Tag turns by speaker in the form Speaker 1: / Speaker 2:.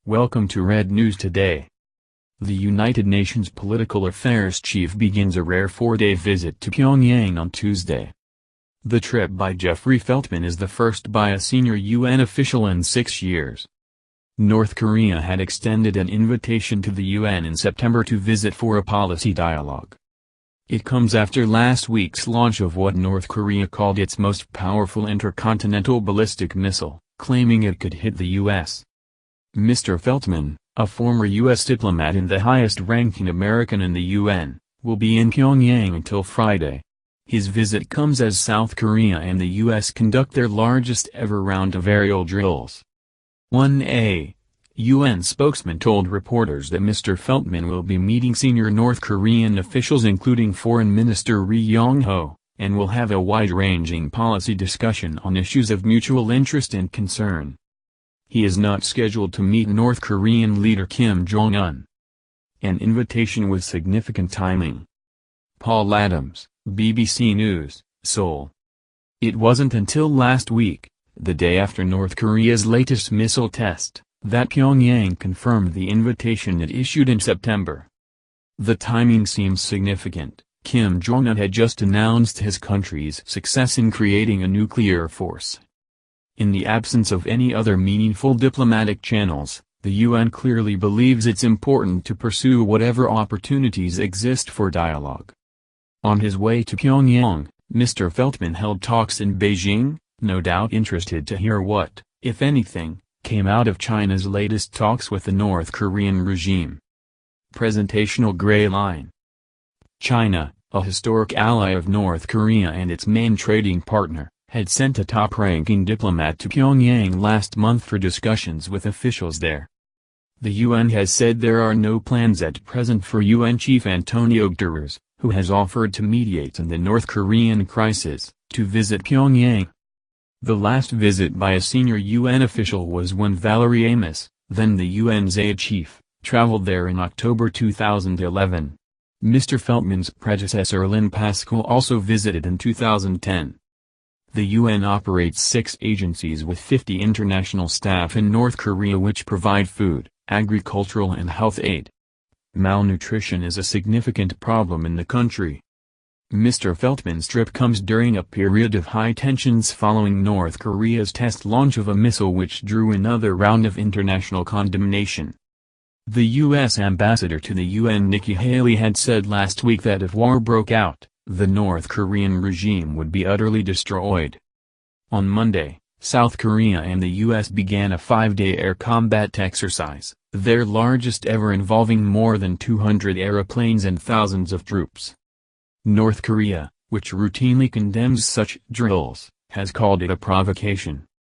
Speaker 1: Welcome to Red News Today. The United Nations Political Affairs Chief begins a rare 4-day visit to Pyongyang on Tuesday. The trip by Jeffrey Feltman is the first by a senior UN official in 6 years. North Korea had extended an invitation to the UN in September to visit for a policy dialogue. It comes after last week's launch of what North Korea called its most powerful intercontinental ballistic missile, claiming it could hit the U.S. Mr. Feltman, a former U.S. diplomat and the highest-ranking American in the UN, will be in Pyongyang until Friday. His visit comes as South Korea and the U.S. conduct their largest-ever round of aerial drills. 1A UN spokesman told reporters that Mr. Feltman will be meeting senior North Korean officials including Foreign Minister Ri Yong-ho, and will have a wide-ranging policy discussion on issues of mutual interest and concern. He is not scheduled to meet North Korean leader Kim Jong-un. An invitation with significant timing. Paul Adams, BBC News, Seoul. It wasn't until last week, the day after North Korea's latest missile test, that Pyongyang confirmed the invitation it issued in September. The timing seems significant. Kim Jong-un had just announced his country's success in creating a nuclear force. In the absence of any other meaningful diplomatic channels, the UN clearly believes it's important to pursue whatever opportunities exist for dialogue. On his way to Pyongyang, Mr. Feltman held talks in Beijing, no doubt interested to hear what, if anything, came out of China's latest talks with the North Korean regime. Presentational Gray Line. China, a historic ally of North Korea and its main trading partner, had sent a top-ranking diplomat to Pyongyang last month for discussions with officials there. The UN has said there are no plans at present for UN Chief Antonio Guterres, who has offered to mediate in the North Korean crisis, to visit Pyongyang. The last visit by a senior UN official was when Valerie Amos, then the UN's aide chief, traveled there in October 2011. Mr. Feltman's predecessor Lynn Pascal also visited in 2010. The UN operates 6 agencies with 50 international staff in North Korea which provide food, agricultural and health aid. Malnutrition is a significant problem in the country. Mr. Feltman's trip comes during a period of high tensions following North Korea's test launch of a missile which drew another round of international condemnation. The U.S. ambassador to the UN Nikki Haley had said last week that if war broke out, the North Korean regime would be utterly destroyed. On Monday, South Korea and the U.S. began a 5-day air combat exercise, their largest ever involving more than 200 airplanes and thousands of troops. North Korea, which routinely condemns such drills, has called it a provocation.